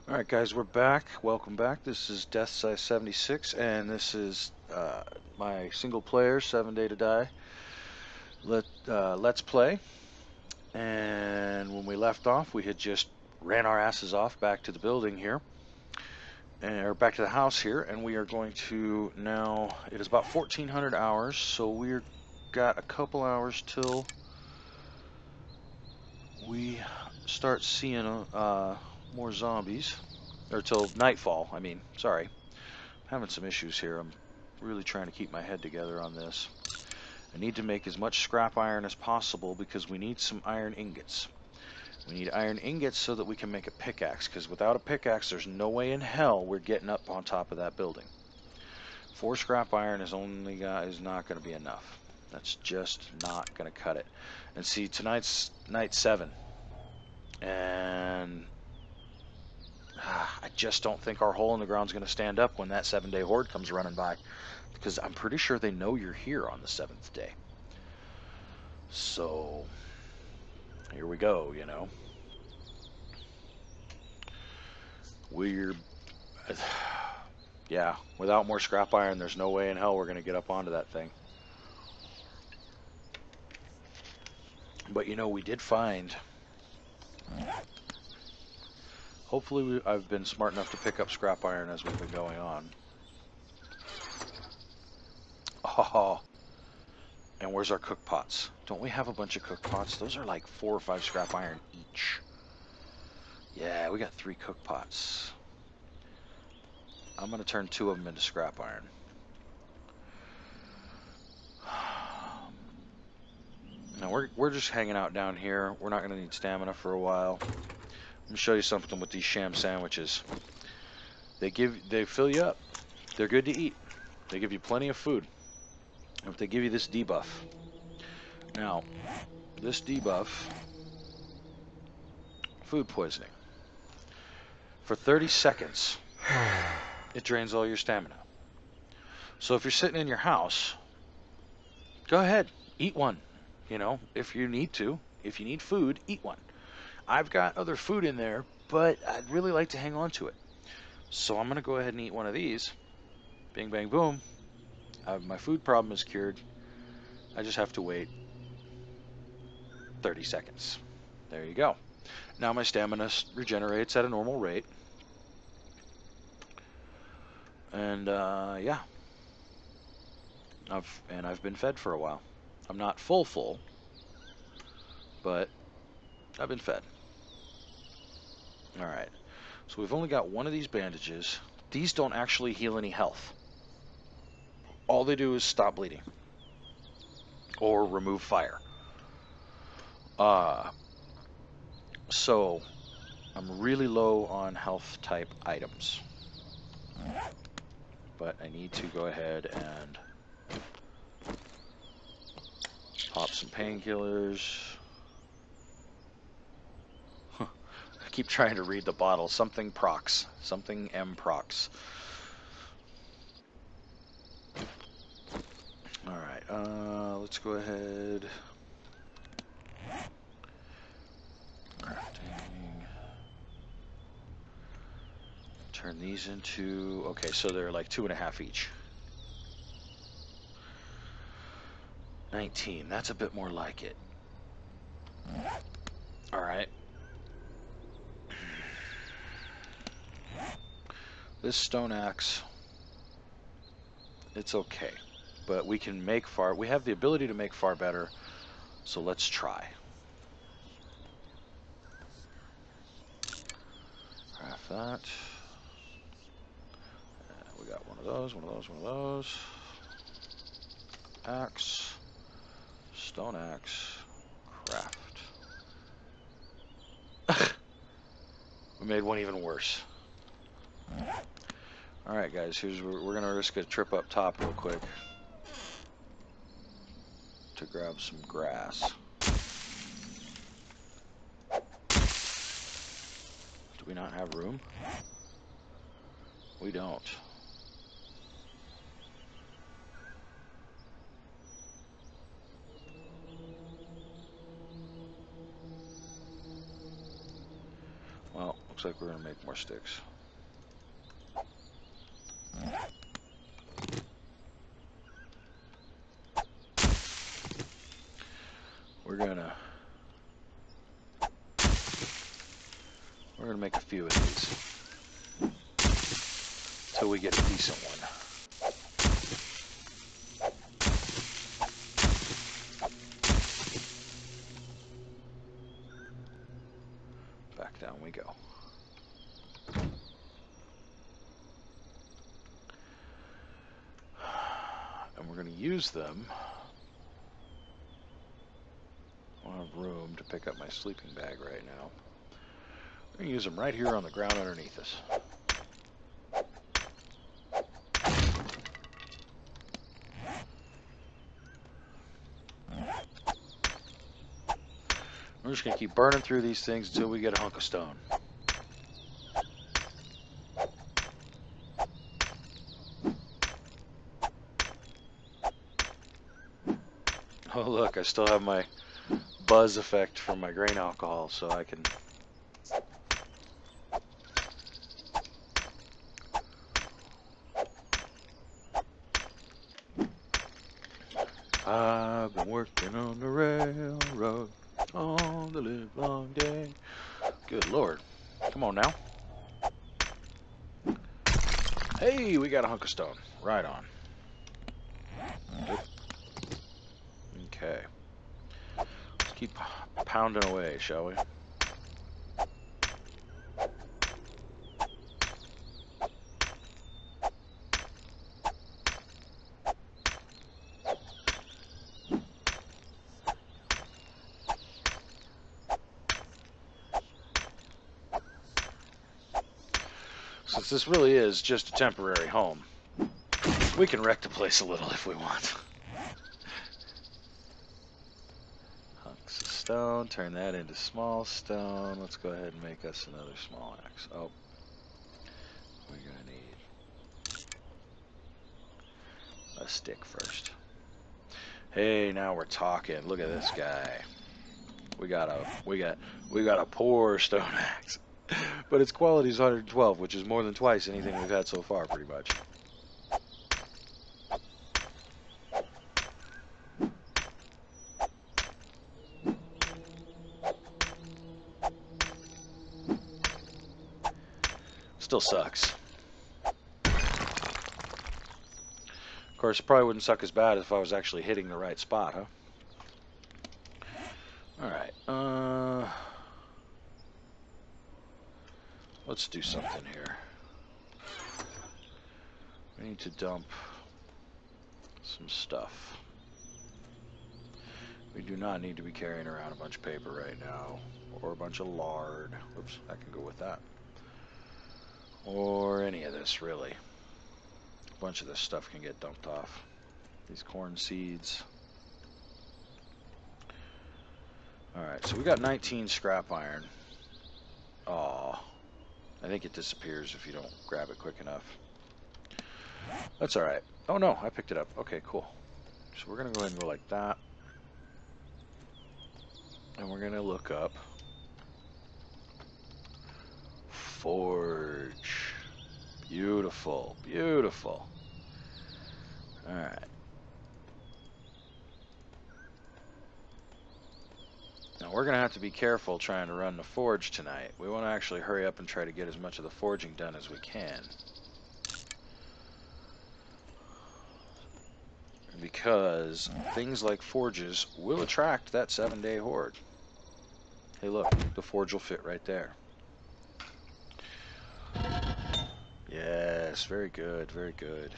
Alright guys, we're back. Welcome back. This is Death Size 76 and this is my single player 7 Day to Die let's play. And when we left off, we had just ran our asses off back to the building here, or back to the house here, and we are going to now, it is about 1400 hours, so we're got a couple hours till we start seeing more zombies. Or till nightfall, I mean, sorry. I'm having some issues here. I'm really trying to keep my head together on this. I need to make as much scrap iron as possible because we need some iron ingots. We need iron ingots so that we can make a pickaxe, because without a pickaxe, there's no way in hell we're getting up on top of that building. 4 scrap iron is not going to be enough. That's just not going to cut it. And see, tonight's night 7. And I just don't think our hole in the ground is going to stand up when that 7-day horde comes running by, because I'm pretty sure they know you're here on the 7th day. So here we go, you know. Yeah, without more scrap iron, there's no way in hell we're going to get up onto that thing. But you know, we did find, hopefully I've been smart enough to pick up scrap iron as we've been going on. Oh, and where's our cook pots? Don't we have a bunch of cook pots? Those are like 4 or 5 scrap iron each. Yeah, we got 3 cook pots. I'm going to turn 2 of them into scrap iron. Now we're just hanging out down here. We're not going to need stamina for a while. I'm going to show you something with these sham sandwiches. They fill you up. They're good to eat. They give you plenty of food. If they give you this debuff. Now, this debuff, food poisoning. For 30 seconds, it drains all your stamina. So if you're sitting in your house, go ahead, eat one. You know, if you need to. If you need food, eat one. I've got other food in there, but I'd really like to hang on to it. So I'm going to go ahead and eat one of these. Bing, bang, boom. My food problem is cured. I just have to wait 30 seconds. There you go. Now my stamina regenerates at a normal rate. And yeah. I've been fed for a while. I'm not full, but I've been fed. Alright. So we've only got one of these bandages. These don't actually heal any health. All they do is stop bleeding. Or remove fire. So I'm really low on health type items. But I need to go ahead and pop some painkillers. I keep trying to read the bottle. Something procs. Something M procs. Alright, let's go ahead. Crafting. Turn these into... Okay, so they're like 2.5 each. 19. That's a bit more like it. Alright. This stone axe, it's okay. But we can make far... We have the ability to make far better. So let's try. Craft that. We got one of those, one of those, one of those. Axe. Stone axe. Craft. We made one even worse. Alright guys, we're gonna risk a trip up top real quick to grab some grass. Do we not have room? We don't. Well, Looks like we're going to make more sticks. We're gonna make a few of these until we get a decent one. Back down we go. And we're going to use them. I don't have room to pick up my sleeping bag right now. We're going to use them right here on the ground underneath us. We're just going to keep burning through these things until we get a hunk of stone. Oh look, I still have my buzz effect from my grain alcohol, so I can... I've been working on the railroad all the live long day. Good Lord. Come on now. Hey, we got a hunk of stone. Right on. Okay. Let's keep pounding away, shall we? Since this really is just a temporary home, we can wreck the place a little if we want. Hunks of stone, turn that into small stone. Let's go ahead and make us another small axe. Oh, we're gonna need a stick first. Hey, now we're talking. Look at this guy. We got a poor stone axe. But its quality is 112, which is more than twice anything we've had so far, pretty much. Still sucks. Of course, it probably wouldn't suck as bad if I was actually hitting the right spot, huh? Alright, let's do something here. We need to dump some stuff. We do not need to be carrying around a bunch of paper right now, or a bunch of lard. Oops, I can go with that. Or any of this, really. A bunch of this stuff can get dumped off. These corn seeds. Alright, so we got 19 scrap iron. Aw. I think it disappears if you don't grab it quick enough. That's alright. Oh no, I picked it up. Okay, cool. So we're going to go ahead and go like that. And we're going to look up forge. Beautiful, beautiful. Alright. Now we're going to have to be careful trying to run the forge tonight. We want to actually hurry up and try to get as much of the forging done as we can. Because things like forges will attract that 7-day horde. Hey look, the forge will fit right there. Yes, very good, very good.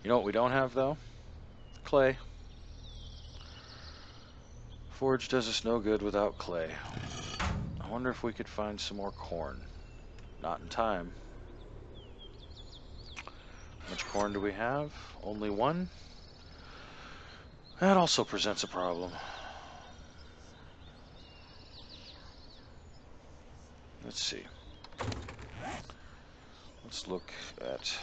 You know what we don't have though? Clay. Forge does us no good without clay. I wonder if we could find some more corn. Not in time. How much corn do we have? Only one? That also presents a problem. Let's see. Let's look at...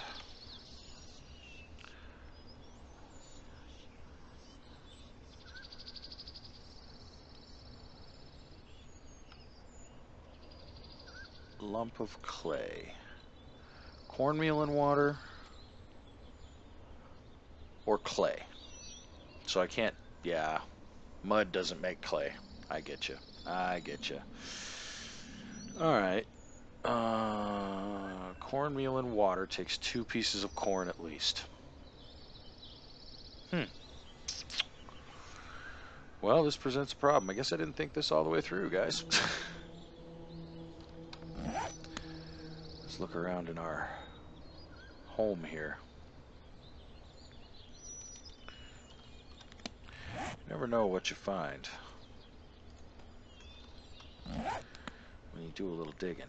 lump of clay. Cornmeal and water or clay. So I can't, yeah, mud doesn't make clay. I get you. I get you. All right. Cornmeal and water takes 2 pieces of corn at least. Well, this presents a problem. I guess I didn't think this all the way through, guys. Let's look around in our home here. You never know what you find when you do a little digging.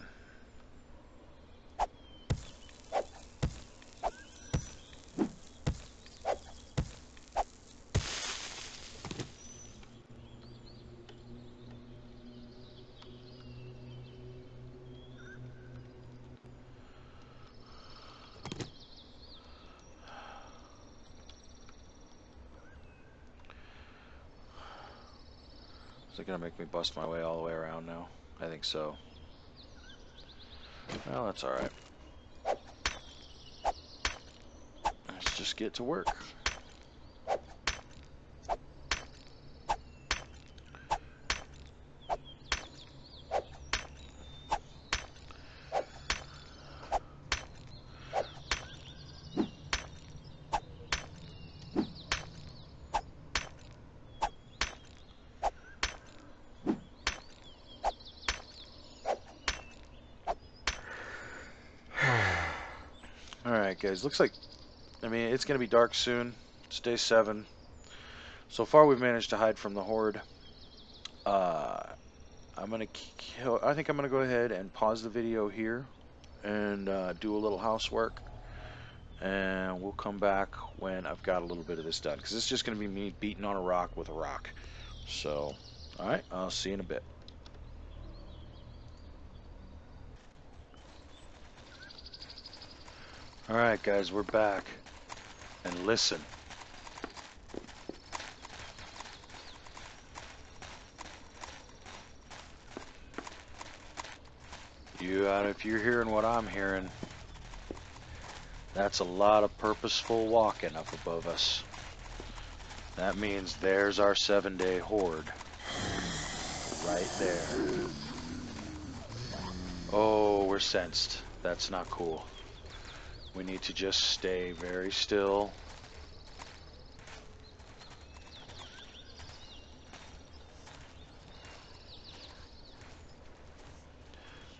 Is it going to make me bust my way all the way around now? I think so. Well, that's alright. Let's just get to work. Alright, guys. Looks like, I mean, it's going to be dark soon. It's day 7. So far, we've managed to hide from the horde. I'm going to kill, I think I'm going to go ahead and pause the video here and do a little housework. And we'll come back when I've got a little bit of this done. Because it's just going to be me beating on a rock with a rock. So, alright, I'll see you in a bit. Alright, guys, we're back. And listen. If you're hearing what I'm hearing, that's a lot of purposeful walking up above us. That means there's our 7-day horde. Right there. Oh, we're sensed. That's not cool. We need to just stay very still.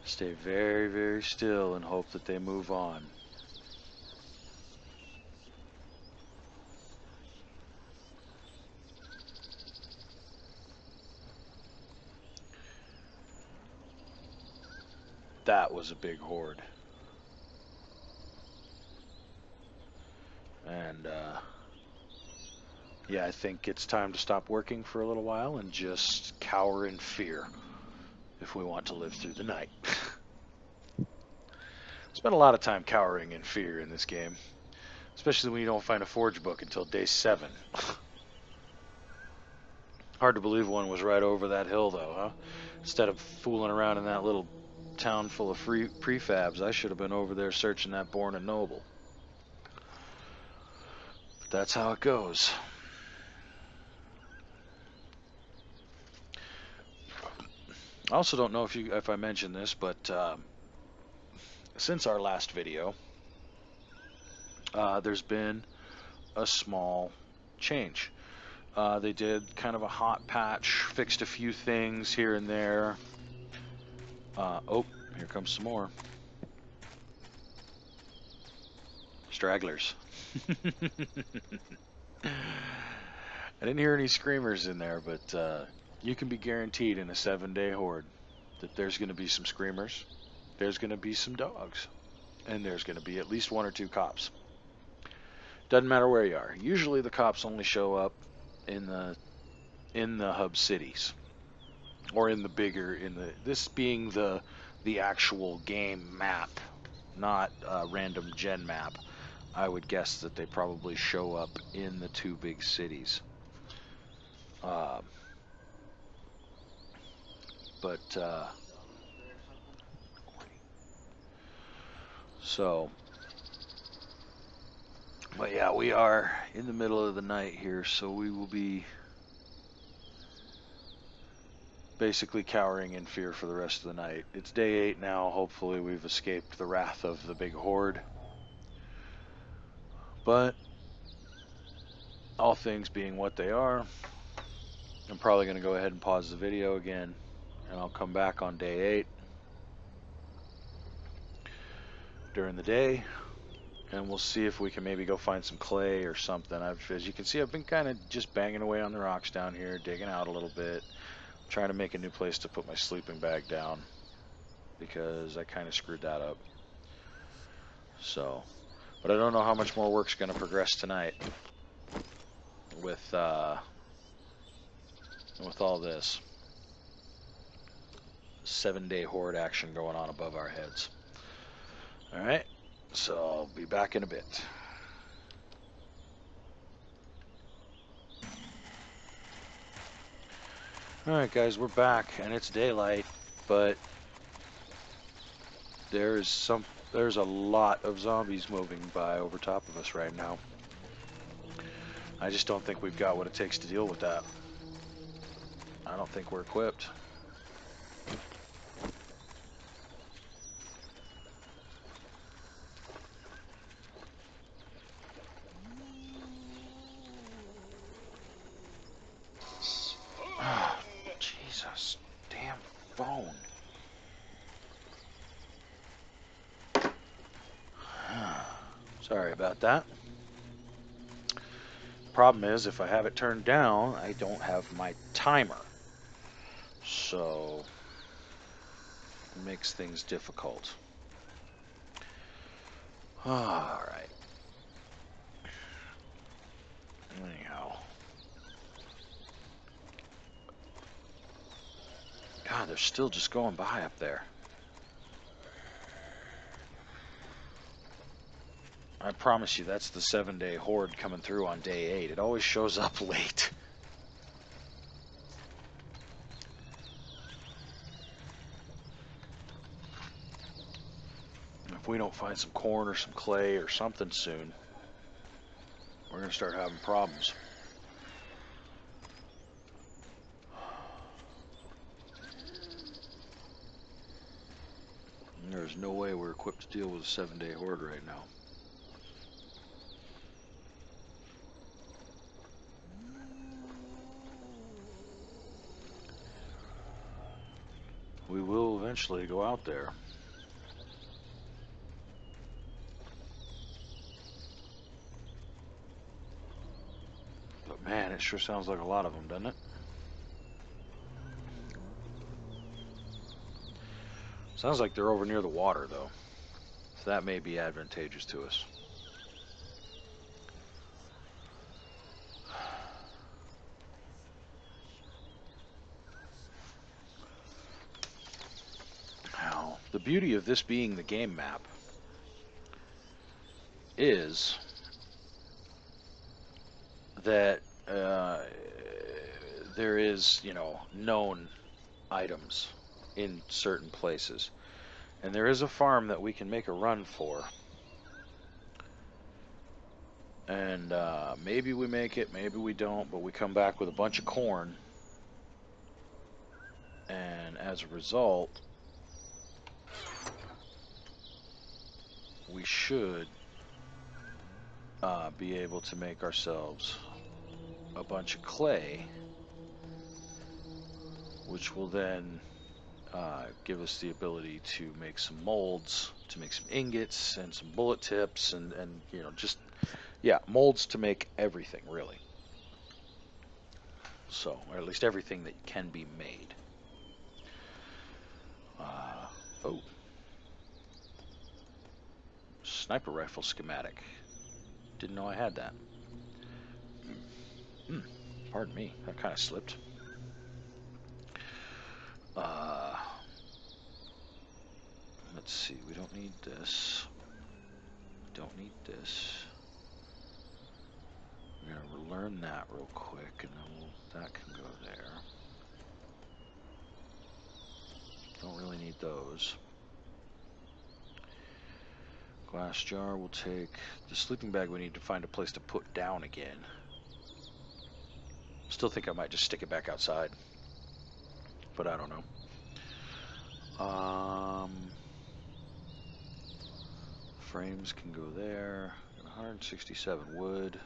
Stay very, very still and hope that they move on. That was a big horde. And, yeah, I think it's time to stop working for a little while and just cower in fear if we want to live through the night. Spent a lot of time cowering in fear in this game, especially when you don't find a forge book until day 7. Hard to believe one was right over that hill, though, huh? Instead of fooling around in that little town full of free prefabs, I should have been over there searching that Born and Noble. But that's how it goes. I also don't know if I mentioned this, but since our last video, there's been a small change. They did kind of a hot patch, fixed a few things here and there. Oh, here comes some more. Stragglers. I didn't hear any screamers in there, but you can be guaranteed in a 7-day horde that there's going to be some screamers, there's going to be some dogs, and there's going to be at least 1 or 2 cops. Doesn't matter where you are. Usually the cops only show up in the hub cities, or in the bigger, this being the actual game map, not a random gen map. I would guess that they probably show up in the 2 big cities. But So, but yeah, we are in the middle of the night here, so we will be basically cowering in fear for the rest of the night. It's day 8 now. Hopefully we've escaped the wrath of the big horde. But all things being what they are, I'm probably going to go ahead and pause the video again, and I'll come back on day 8 during the day, and we'll see if we can maybe go find some clay or something. As you can see, I've been kind of just banging away on the rocks down here, digging out a little bit, trying to make a new place to put my sleeping bag down, because I kind of screwed that up. So, but I don't know how much more work's going to progress tonight with all this 7-day horde action going on above our heads. All right, so I'll be back in a bit. All right, guys, we're back, and it's daylight, but there's a lot of zombies moving by over top of us right now. I just don't think we've got what it takes to deal with that. I don't think we're equipped. Oh, Jesus, damn phone. Sorry about that. Problem is, if I have it turned down, I don't have my timer. So, it makes things difficult. Alright. Anyhow. God, they're still just going by up there. I promise you, that's the 7-day horde coming through on day 8. It always shows up late. If we don't find some corn or some clay or something soon, we're going to start having problems. There's no way we're equipped to deal with a 7-day horde right now. We will eventually go out there. But man, it sure sounds like a lot of them, doesn't it? Sounds like they're over near the water, though. So that may be advantageous to us. Now, the beauty of this being the game map is that there is, known items in certain places. And there is a farm that we can make a run for. And maybe we make it, maybe we don't, but we come back with a bunch of corn. And as a result, we should be able to make ourselves a bunch of clay, which will then give us the ability to make some molds, to make some ingots and some bullet tips, and just, yeah, molds to make everything, really. So, or at least everything that can be made. Oh. Sniper rifle schematic. Didn't know I had that. Pardon me, that kind of slipped. Let's see, we don't need this. We don't need this. We're gonna learn that real quick, and then that can go there. Don't really need those. Glass jar will take. The sleeping bag we need to find a place to put down again. Still think I might just stick it back outside. But I don't know. Frames can go there. 167 wood.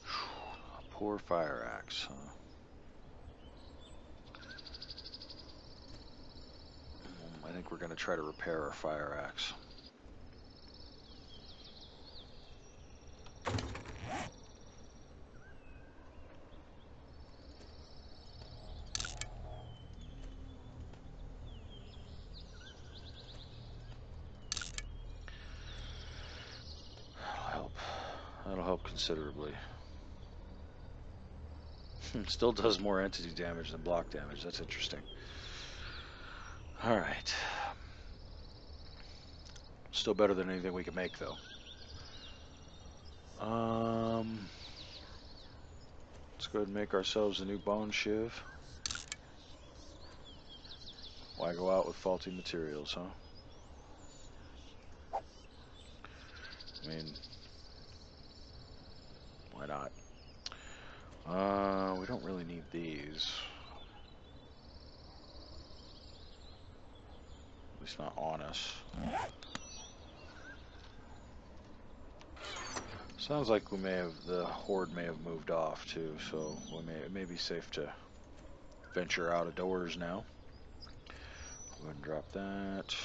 A poor fire axe, huh? I think we're going to try to repair our fire axe. That'll help considerably. Still does more entity damage than block damage. That's interesting. Alright. Still better than anything we can make, though. Let's go ahead and make ourselves a new bone shiv. Why go out with faulty materials, huh? I mean, why not? We don't really need these. At least not on us. Sounds like the horde may have moved off too, so it may be safe to venture out of doors now. Go ahead and drop that.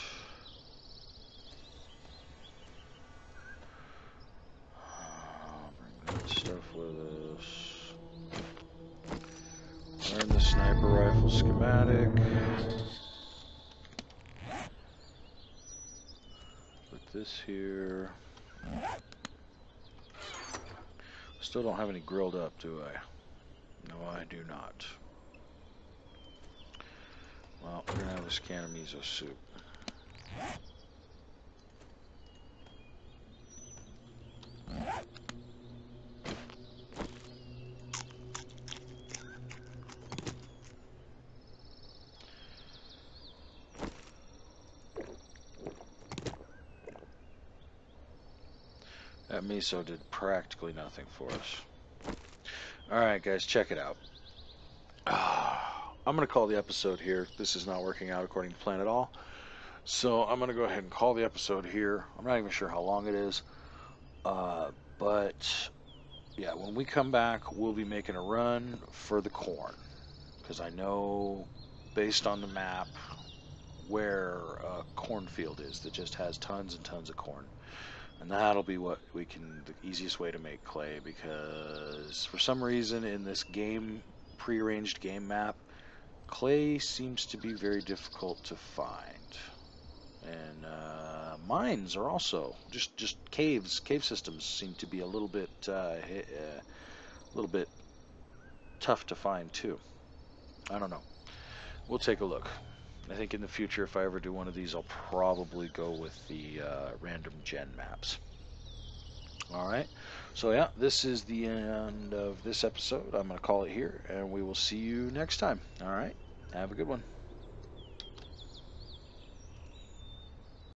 Bring that stuff with us. Learn the sniper rifle schematic. Put this here. Still don't have any grilled up, do I? No, I do not. Well, we're gonna have this can of miso soup. That miso did practically nothing for us. Alright guys, check it out. I'm going to call the episode here. This is not working out according to plan at all. So I'm going to go ahead and call the episode here. I'm not even sure how long it is. But yeah, when we come back, we'll be making a run for the corn. Because I know, based on the map, where a cornfield is that just has tons and tons of corn. And that'll be the easiest way to make clay, because for some reason in this game, prearranged game map, clay seems to be very difficult to find. And mines are also just caves. Cave systems seem to be a little bit tough to find too. I don't know. We'll take a look. I think in the future, if I ever do one of these, I'll probably go with the random gen maps. Alright, so yeah, this is the end of this episode. I'm going to call it here, and we will see you next time. Alright, have a good one.